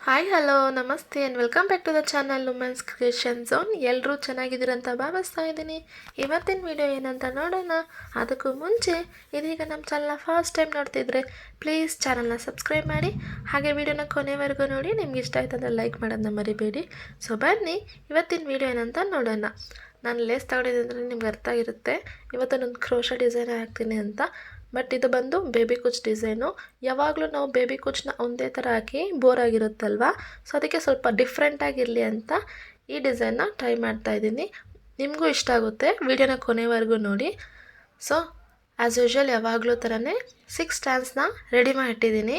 Hi hello ನಮಸ್ತೆ and welcome back to the channel women's creation zone. ಎಲ್ಲರೂ ಚೆನ್ನಾಗಿದ್ದೀರಂತ ಭಾವಿಸ್ತಾ ಇದ್ದೀನಿ. ಇವತ್ತಿನ ವಿಡಿಯೋ ಏನಂತ ನೋಡೋಣ. ಅದಕ್ಕೂ ಮುಂಚೆ ಇದೀಗ ನಮ್ಮ ಚಾನಲ್ನ ಫಸ್ಟ್ ಟೈಮ್ ನೋಡ್ತಿದ್ರೆ ಪ್ಲೀಸ್ ಚಾನಲ್ನ ಸಬ್ಸ್ಕ್ರೈಬ್ ಮಾಡಿ, ಹಾಗೆ ವಿಡಿಯೋನ ಕೊನೆವರೆಗೂ ನೋಡಿ. ನಿಮ್ಗೆ ಇಷ್ಟ ಆಯ್ತಂದ್ರೆ ಲೈಕ್ ಮಾಡೋದನ್ನ ಮರಿಬೇಡಿ. ಸೊ ಬನ್ನಿ ಇವತ್ತಿನ ವಿಡಿಯೋ ಏನಂತ ನೋಡೋಣ. ನಾನು ಲೇಸ್ ತಗೊಂಡಿದ್ದಂದ್ರೆ ನಿಮ್ಗೆ ಅರ್ಥ ಆಗಿರುತ್ತೆ. ಇವತ್ತು ನಾನು ಕ್ರೋಶಾ ಡಿಸೈನ್ ಹಾಕ್ತೀನಿ ಅಂತ. ಬಟ್ ಇದು ಬಂದು ಬೇಬಿ ಕುಚ್ ಡಿಸೈನು. ಯಾವಾಗಲೂ ನಾವು ಬೇಬಿ ಕುಚ್ಚನ್ನ ಒಂದೇ ಥರ ಹಾಕಿ ಬೋರ್ ಆಗಿರುತ್ತಲ್ವ, ಸೊ ಅದಕ್ಕೆ ಸ್ವಲ್ಪ ಡಿಫ್ರೆಂಟಾಗಿರಲಿ ಅಂತ ಈ ಡಿಸೈನ್ನ ಟ್ರೈ ಮಾಡ್ತಾಯಿದ್ದೀನಿ. ನಿಮಗೂ ಇಷ್ಟ ಆಗುತ್ತೆ, ವಿಡಿಯೋನ ಕೊನೆವರೆಗೂ ನೋಡಿ. ಸೊ ಆ್ಯಸ್ ಯೂಶ್ವಲ್ ಯಾವಾಗಲೂ ಥರನೇ 6 ಸ್ಟ್ಯಾಂಡ್ಸ್ನ ರೆಡಿ ಮಾಡಿಟ್ಟಿದ್ದೀನಿ.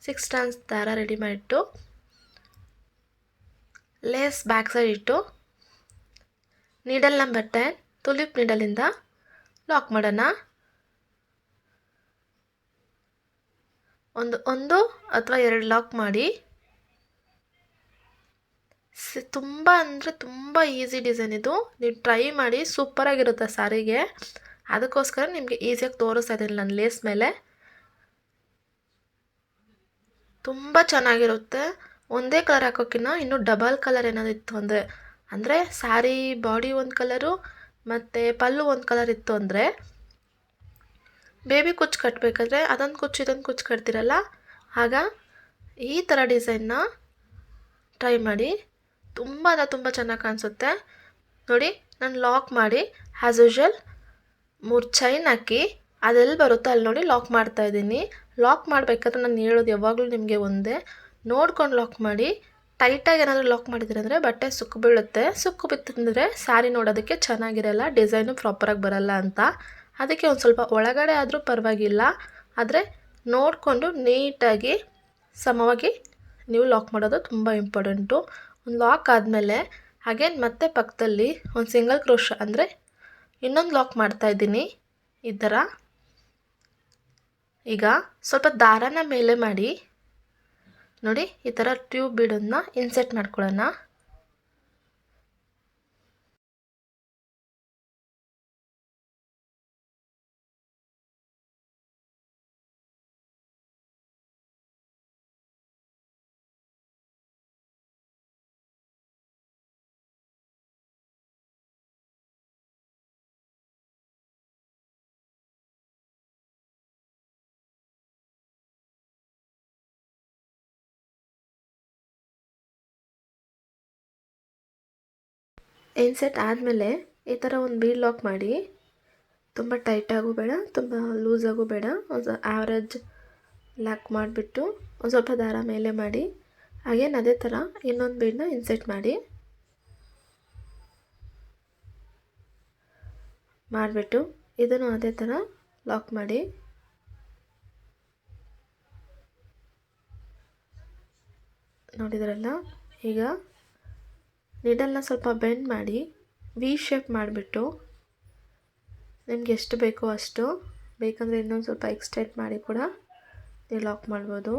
6 ಸ್ಟ್ಯಾಂಡ್ಸ್ ದಾರ ರೆಡಿ ಮಾಡಿಟ್ಟು ಲೇಸ್ ಬ್ಯಾಕ್ ಸೈಡ್ ಇಟ್ಟು ನೀಡಲ್ ನಂಬರ್ 10 ತುಲಿಪ್ ನೀಡಲಿಂದ ಲಾಕ್ ಮಾಡೋಣ. ಒಂದು ಅಥವಾ 2 ಲಾಕ್ ಮಾಡಿ. ತುಂಬ ಅಂದರೆ ತುಂಬ ಈಸಿ ಡಿಸೈನ್ ಇದು. ನೀವು ಟ್ರೈ ಮಾಡಿ, ಸೂಪರಾಗಿರುತ್ತೆ ಸ್ಯಾರಿಗೆ. ಅದಕ್ಕೋಸ್ಕರ ನಿಮಗೆ ಈಸಿಯಾಗಿ ತೋರಿಸ್ತಾ ಇದ್ದೀನಿ ನಾನು ಲೇಸ್ ಮೇಲೆ. ತುಂಬ ಚೆನ್ನಾಗಿರುತ್ತೆ. ಒಂದೇ ಕಲರ್ ಹಾಕೋಕ್ಕಿಂತ ಇನ್ನೂ ಡಬಲ್ ಕಲರ್ ಏನಾದ್ರು ಇತ್ತು ಅಂದರೆ ಸ್ಯಾರಿ ಬಾಡಿ ಒಂದು ಕಲರು ಮತ್ತು ಪಲ್ಲು ಒಂದು ಕಲರ್ ಇತ್ತು ಅಂದರೆ, ಬೇಬಿ ಕುಚ್ಚು ಕಟ್ಟಬೇಕಾದ್ರೆ ಅದೊಂದು ಕುಚ್ಚು ಇದೊಂದು ಕುಚ್ಚು ಕಟ್ತಿರಲ್ಲ, ಆಗ ಈ ಥರ ಡಿಸೈನ್ನ ಟ್ರೈ ಮಾಡಿ. ತುಂಬ ಚೆನ್ನಾಗಿ ಕಾಣಿಸುತ್ತೆ ನೋಡಿ. ನಾನು ಲಾಕ್ ಮಾಡಿ ಆ್ಯಸ್ ಯೂಶ್ವಲ್ 3 ಚೈನ್ ಹಾಕಿ ಅದೆಲ್ಲಿ ಬರುತ್ತೋ ಅಲ್ಲಿ ನೋಡಿ ಲಾಕ್ ಮಾಡ್ತಾಯಿದ್ದೀನಿ. ಲಾಕ್ ಮಾಡಬೇಕಾದ್ರೆ ನಾನು ಹೇಳೋದು ಯಾವಾಗಲೂ ನಿಮಗೆ ಒಂದೇ, ನೋಡ್ಕೊಂಡು ಲಾಕ್ ಮಾಡಿ. ಟೈಟಾಗಿ ಏನಾದರೂ ಲಾಕ್ ಮಾಡಿದ್ರಂದರೆ ಬಟ್ಟೆ ಸುಕ್ಕು ಬೀಳುತ್ತೆ. ಸುಕ್ಕು ಬಿತ್ತಂದರೆ ಸ್ಯಾರಿ ನೋಡೋದಕ್ಕೆ ಚೆನ್ನಾಗಿರಲ್ಲ, ಡಿಸೈನು ಪ್ರಾಪರಾಗಿ ಬರಲ್ಲ ಅಂತ. ಅದಕ್ಕೆ ಒಂದು ಸ್ವಲ್ಪ ಒಳಗಡೆ ಆದರೂ ಪರವಾಗಿಲ್ಲ, ಆದರೆ ನೋಡಿಕೊಂಡು ನೀಟಾಗಿ ಸಮವಾಗಿ ನೀವು ಲಾಕ್ ಮಾಡೋದು ತುಂಬ ಇಂಪಾರ್ಟೆಂಟು. ಒಂದು ಲಾಕ್ ಆದಮೇಲೆ ಅಗೇನ್ ಮತ್ತೆ ಪಕ್ಕದಲ್ಲಿ ಒಂದು ಸಿಂಗಲ್ ಕ್ರೋಶ ಅಂದರೆ ಇನ್ನೊಂದು ಲಾಕ್ ಮಾಡ್ತಾಯಿದ್ದೀನಿ ಈ ಥರ. ಈಗ ಸ್ವಲ್ಪ ದಾರನ ಮೇಲೆ ಮಾಡಿ ನೋಡಿ, ಈ ಥರ ಟ್ಯೂಬ್ ಬೀಡನ್ನು ಇನ್ಸೆಟ್ ಮಾಡ್ಕೊಳ್ಳೋಣ. ಇನ್ಸೆಟ್ ಆದಮೇಲೆ ಈ ಥರ ಒಂದು ಬೀಡ್ ಲಾಕ್ ಮಾಡಿ. ತುಂಬ ಟೈಟಾಗೂ ಬೇಡ, ತುಂಬ ಲೂಸಾಗೂ ಬೇಡ, ಒಂದು ಆವ್ರೇಜ್ ಲಾಕ್ ಮಾಡಿಬಿಟ್ಟು ಒಂದು ಸ್ವಲ್ಪ ದಾರ ಮೇಲೆ ಮಾಡಿ. ಹಾಗೇನು ಅದೇ ಥರ ಇನ್ನೊಂದು ಬೀಡನ್ನ ಇನ್ಸೆಟ್ ಮಾಡಿಬಿಟ್ಟು ಇದನ್ನು ಅದೇ ಥರ ಲಾಕ್ ಮಾಡಿ. ನೋಡಿದ್ರಲ್ಲ, ಈಗ ನೀಡಲ್ನ ಸ್ವಲ್ಪ ಬೆಂಡ್ ಮಾಡಿ ವಿ ಶೇಪ್ ಮಾಡಿಬಿಟ್ಟು ನಿಮ್ಗೆ ಎಷ್ಟು ಬೇಕೋ ಅಷ್ಟು, ಬೇಕಂದರೆ ಇನ್ನೊಂದು ಸ್ವಲ್ಪ ಎಕ್ಸ್ಟೆಂಡ್ ಮಾಡಿ ಕೂಡ ನೀವು ಲಾಕ್ ಮಾಡ್ಬೋದು.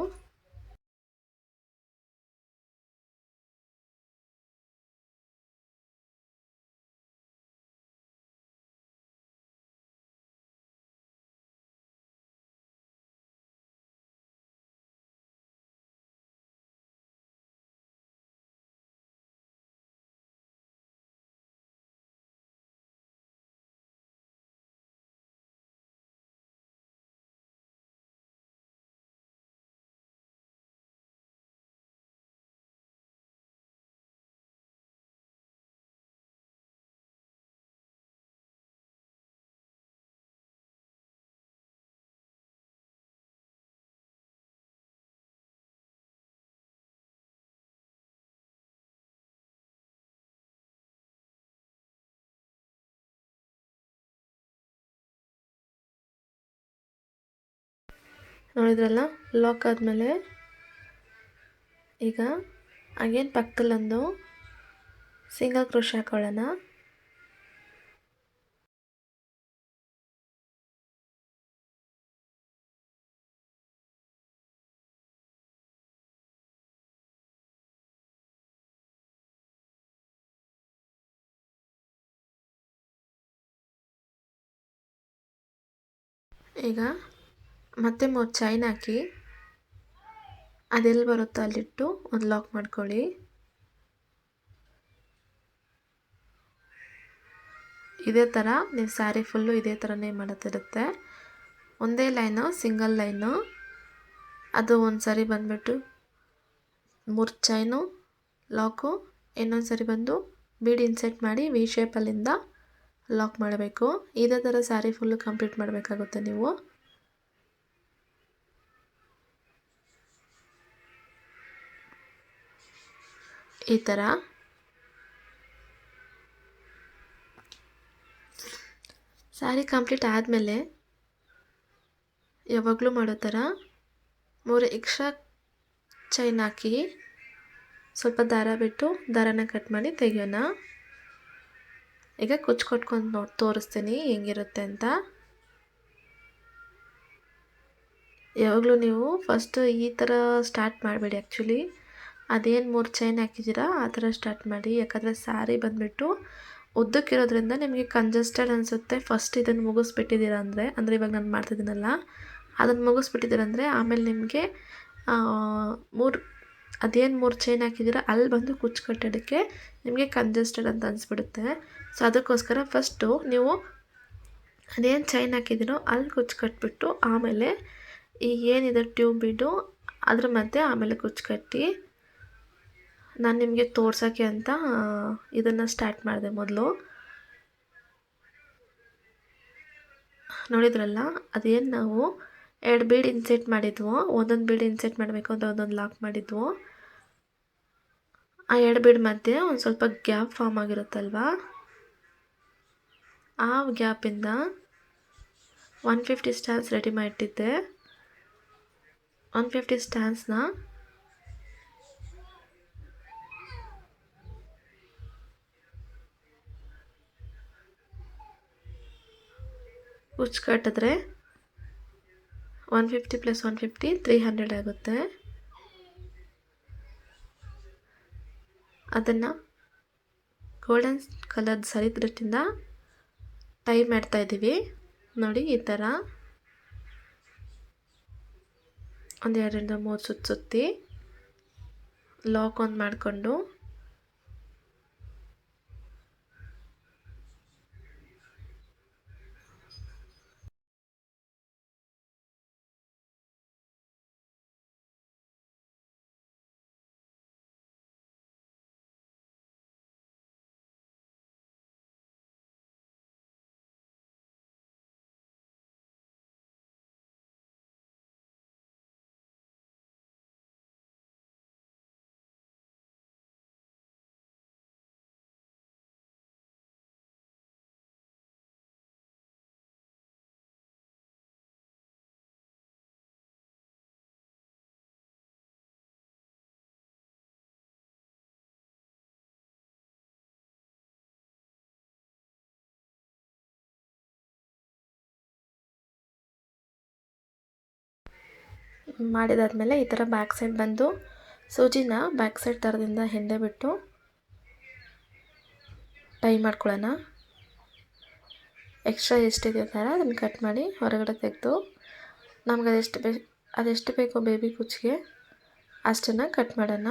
ನೋಡಿದ್ರಲ್ಲ, ಲಾಕ್ ಆದಮೇಲೆ ಈಗ ಅಗೇನ್ ಪಕ್ಕದಲ್ಲೊಂದು ಸಿಂಗಲ್ ಕ್ರೋಶ ಹಾಕೊಳ್ಳೋಣ. ಈಗ ಮತ್ತೆ 3 ಚೈನ್ ಹಾಕಿ ಅದೆಲ್ಲಿ ಬರುತ್ತೋ ಅಲ್ಲಿಟ್ಟು ಒಂದು ಲಾಕ್ ಮಾಡ್ಕೊಳ್ಳಿ. ಇದೇ ಥರ ನೀವು ಸ್ಯಾರಿ ಫುಲ್ಲು ಇದೇ ಥರನೇ ಮಾಡೋದಿರುತ್ತೆ. ಒಂದೇ ಲೈನು, ಸಿಂಗಲ್ ಲೈನು, ಅದು ಒಂದು ಸರಿ ಬಂದುಬಿಟ್ಟು 3 ಚೈನು ಲಾಕು, ಇನ್ನೊಂದು ಸರಿ ಬಂದು ಬೀಡ್ ಇನ್ಸೆಟ್ ಮಾಡಿ ವಿ ಶೇಪಲ್ಲಿಂದ ಲಾಕ್ ಮಾಡಬೇಕು. ಇದೇ ಥರ ಸ್ಯಾರಿ ಫುಲ್ಲು ಕಂಪ್ಲೀಟ್ ಮಾಡಬೇಕಾಗುತ್ತೆ ನೀವು. ಈ ಥರ ಸ್ಯಾರಿ ಕಂಪ್ಲೀಟ್ ಆದಮೇಲೆ ಯಾವಾಗಲೂ ಮಾಡೋ ಥರ 3 ಎಕ್ಸ್ಟ್ರಾ ಚೈನ್ ಹಾಕಿ ಸ್ವಲ್ಪ ದಾರ ಬಿಟ್ಟು ದಾರನ ಕಟ್ ಮಾಡಿ ತೆಗೆಯೋಣ. ಈಗ ಕುಚ್ಚು ಕೊಟ್ಕೊಂಡು ತೋರಿಸ್ತೀನಿ ಹೆಂಗಿರುತ್ತೆ ಅಂತ. ಯಾವಾಗಲೂ ನೀವು ಫಸ್ಟ್ ಈ ಥರ ಸ್ಟಾರ್ಟ್ ಮಾಡಬೇಡಿ. ಆ್ಯಕ್ಚುಲಿ ಅದೇನು 3 ಚೈನ್ ಹಾಕಿದ್ದೀರಾ ಆ ಥರ ಸ್ಟಾರ್ಟ್ ಮಾಡಿ. ಯಾಕಂದರೆ ಸ್ಯಾರಿ ಬಂದುಬಿಟ್ಟು ಉದ್ದಕ್ಕಿರೋದ್ರಿಂದ ನಿಮಗೆ ಕಂಜೆಸ್ಟೆಡ್ ಅನಿಸುತ್ತೆ. ಫಸ್ಟ್ ಇದನ್ನು ಮುಗಿಸ್ಬಿಟ್ಟಿದ್ದೀರ ಅಂದರೆ ಇವಾಗ ನಾನು ಮಾಡ್ತಿದ್ದೀನಲ್ಲ ಅದನ್ನು ಮುಗಿಸ್ಬಿಟ್ಟಿದ್ದೀರಂದರೆ ಆಮೇಲೆ ನಿಮಗೆ 3 ಚೈನ್ ಹಾಕಿದ್ದೀರ ಅಲ್ಲಿ ಬಂದು ಕುಚ್ಚು ಕಟ್ಟೋದಕ್ಕೆ ನಿಮಗೆ ಕಂಜೆಸ್ಟೆಡ್ ಅಂತ ಅನಿಸ್ಬಿಡುತ್ತೆ. ಸೊ ಅದಕ್ಕೋಸ್ಕರ ಫಸ್ಟು ನೀವು ಅದೇನು ಚೈನ್ ಹಾಕಿದ್ದೀರೋ ಅಲ್ಲಿ ಕುಚ್ಚು ಕಟ್ಬಿಟ್ಟು ಆಮೇಲೆ ಈ ಏನಿದೆ ಟ್ಯೂಬ್ ಬಿಡು ಅದ್ರ ಮಧ್ಯೆ ಆಮೇಲೆ ಕುಚ್ಚು ಕಟ್ಟಿ. ನಾನು ನಿಮಗೆ ತೋರ್ಸೋಕ್ಕೆ ಅಂತ ಇದನ್ನು ಸ್ಟಾರ್ಟ್ ಮಾಡಿದೆ ಮೊದಲು. ನೋಡಿದ್ರಲ್ಲ, ಅದೇನು ನಾವು 2 ಬೀಡ್ ಇನ್ಸೆಟ್ ಮಾಡಿದ್ವು, ಒಂದೊಂದು ಬೀಡ್ ಇನ್ಸೆಟ್ ಮಾಡಬೇಕು ಅಂತ ಒಂದೊಂದು ಲಾಕ್ ಮಾಡಿದ್ವು. ಆ 2 ಬೀಡ್ ಮಧ್ಯೆ ಒಂದು ಸ್ವಲ್ಪ ಗ್ಯಾಪ್ ಫಾರ್ಮ್ ಆಗಿರುತ್ತಲ್ವ, ಆ ಗ್ಯಾಪಿಂದ 150 ಸ್ಟ್ಯಾಂಡ್ಸ್ ರೆಡಿ ಮಾಡಿಟ್ಟಿದ್ದೆ. 150 ಸ್ಟ್ಯಾಂಡ್ಸ್ನ ಕುಚ್ಚು ಕಟ್ಟಿದ್ರೆ 150 + 150 300 ಆಗುತ್ತೆ. ಅದನ್ನು ಗೋಲ್ಡನ್ ಕಲರ್ ಸರಿ ಥ್ರೆಡ್ಡಿಂದ ಟೈ ಮಾಡ್ತಾಯಿದ್ದೀವಿ. ನೋಡಿ ಈ ಥರ ಒಂದು 2 ರಿಂದ 3 ಸುತ್ತಿ ಲಾಕ್ ಒಂದು ಮಾಡಿಕೊಂಡು ಮಾಡಿದಾದ್ಮೇಲೆ ಈ ಥರ ಬ್ಯಾಕ್ ಸೈಡ್ ಬಂದು ಸೂಜಿನ ಬ್ಯಾಕ್ ಸೈಡ್ ಥರದಿಂದ ಹಿಂದೆ ಬಿಟ್ಟು ಟೈ ಮಾಡ್ಕೊಳ್ಳೋಣ. ಎಕ್ಸ್ಟ್ರಾ ಎಷ್ಟಿದೆ ಥರ ಅದನ್ನು ಕಟ್ ಮಾಡಿ ಹೊರಗಡೆ ತೆಗೆದು ನಮ್ಗೆ ಅದೆಷ್ಟು ಬೇಕೋ ಬೇಬಿ ಕುಚ್ಚಿಗೆ ಅಷ್ಟನ್ನು ಕಟ್ ಮಾಡೋಣ.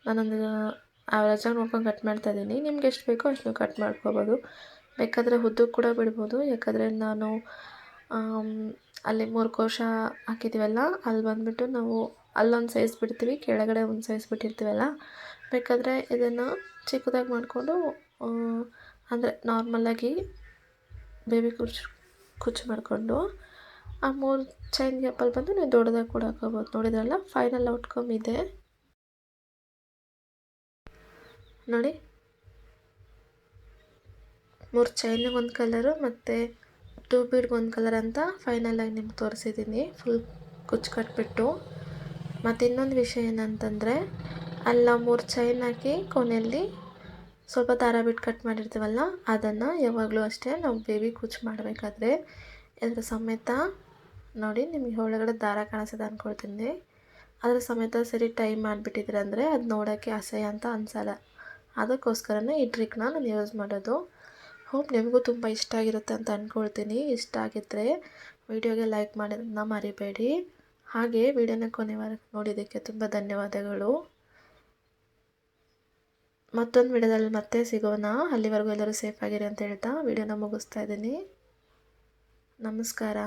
ನಾನೊಂದು ಆವ್ರೇಜಾಗಿ ನೋಡ್ಕೊಂಡು ಕಟ್ ಮಾಡ್ತಾಯಿದ್ದೀನಿ. ನಿಮ್ಗೆ ಎಷ್ಟು ಬೇಕೋ ಅಷ್ಟು ನೀವು ಕಟ್ ಮಾಡ್ಕೋಬೋದು. ಬೇಕಾದರೆ ಉದ್ದು ಕೂಡ ಬಿಡ್ಬೋದು. ಯಾಕಂದರೆ ನಾನು ಅಲ್ಲಿ 3 ಕೋಶ ಹಾಕಿದ್ದೀವಲ್ಲ, ಅಲ್ಲಿ ಬಂದುಬಿಟ್ಟು ನಾವು ಅಲ್ಲೊಂದು ಸೈಜ್ ಬಿಡ್ತೀವಿ, ಕೆಳಗಡೆ ಒಂದು ಸೈಜ್ ಬಿಟ್ಟಿರ್ತೀವಲ್ಲ. ಬೇಕಾದರೆ ಇದನ್ನು ಚಿಕ್ಕದಾಗಿ ಮಾಡಿಕೊಂಡು ಅಂದರೆ ನಾರ್ಮಲಾಗಿ ಬೇಬಿ ಕುಚ್ಚು ಮಾಡಿಕೊಂಡು ಆ 3 ಚೈನ್ ಗ್ಯಾಪಲ್ಲಿ ಬಂದು ನೀವು ದೊಡ್ಡದಾಗಿ ಕೂಡ ಹಾಕೋಬೋದು. ನೋಡಿದ್ರಲ್ಲ, ಫೈನಲ್ ಔಟ್ಕಮ್ ಇದೆ ನೋಡಿ. 3 ಚೈನಿಗೆ ಒಂದು ಕಲರು ಮತ್ತು 2 ಬೀಡ್ಗೆ ಒಂದು ಕಲರ್ ಅಂತ ಫೈನಲಾಗಿ ನಿಮ್ಗೆ ತೋರಿಸಿದ್ದೀನಿ ಫುಲ್ ಕುಚ್ಚು ಕಟ್ಬಿಟ್ಟು. ಮತ್ತು ಇನ್ನೊಂದು ವಿಷಯ ಏನಂತಂದರೆ, ಅಲ್ಲ 3 ಚೈನ್ ಹಾಕಿ ಕೊನೆಯಲ್ಲಿ ಸ್ವಲ್ಪ ದಾರ ಬಿಟ್ಟು ಕಟ್ ಮಾಡಿರ್ತೀವಲ್ಲ, ಅದನ್ನು ಯಾವಾಗಲೂ ಅಷ್ಟೇ ನಾವು ಬೇಬಿ ಕುಚ್ಚು ಮಾಡಬೇಕಾದ್ರೆ ಇದ್ರ ಸಮೇತ ನೋಡಿ, ನಿಮಗೆ ಒಳಗಡೆ ದಾರ ಕಾಣಿಸ್ತದೆ ಅಂದ್ಕೊಳ್ತೀನಿ, ಅದ್ರ ಸಮೇತ ಸರಿ ಟೈ ಮಾಡಿಬಿಟ್ಟಿದ್ರೆ ಅಂದರೆ ಅದು ನೋಡೋಕ್ಕೆ ಅಸಹ್ಯ ಅಂತ ಅನಿಸಲ್ಲ. ಅದಕ್ಕೋಸ್ಕರನೇ ಈ ಟ್ರಿಕ್ನ ನಾನು ಯೂಸ್ ಮಾಡೋದು. ಹೋಪ್ ನಿಮಗೂ ತುಂಬ ಇಷ್ಟ ಆಗಿರುತ್ತೆ ಅಂತ ಅಂದ್ಕೊಳ್ತೀನಿ. ಇಷ್ಟ ಆಗಿದ್ದರೆ ವಿಡಿಯೋಗೆ ಲೈಕ್ ಮಾಡೋದನ್ನ ಮರಿಬೇಡಿ. ಹಾಗೆ ವಿಡಿಯೋನ ಕೊನೆವರೆಗೆ ನೋಡಿದ್ದಕ್ಕೆ ತುಂಬ ಧನ್ಯವಾದಗಳು. ಮತ್ತೊಂದು ವಿಡಿಯೋದಲ್ಲಿ ಮತ್ತೆ ಸಿಗೋಣ. ಅಲ್ಲಿವರೆಗೂ ಎಲ್ಲರೂ ಸೇಫ್ ಆಗಿರಿ ಅಂತ ಹೇಳ್ತಾ ವಿಡಿಯೋನ ಮುಗಿಸ್ತಾ ಇದ್ದೀನಿ. ನಮಸ್ಕಾರ.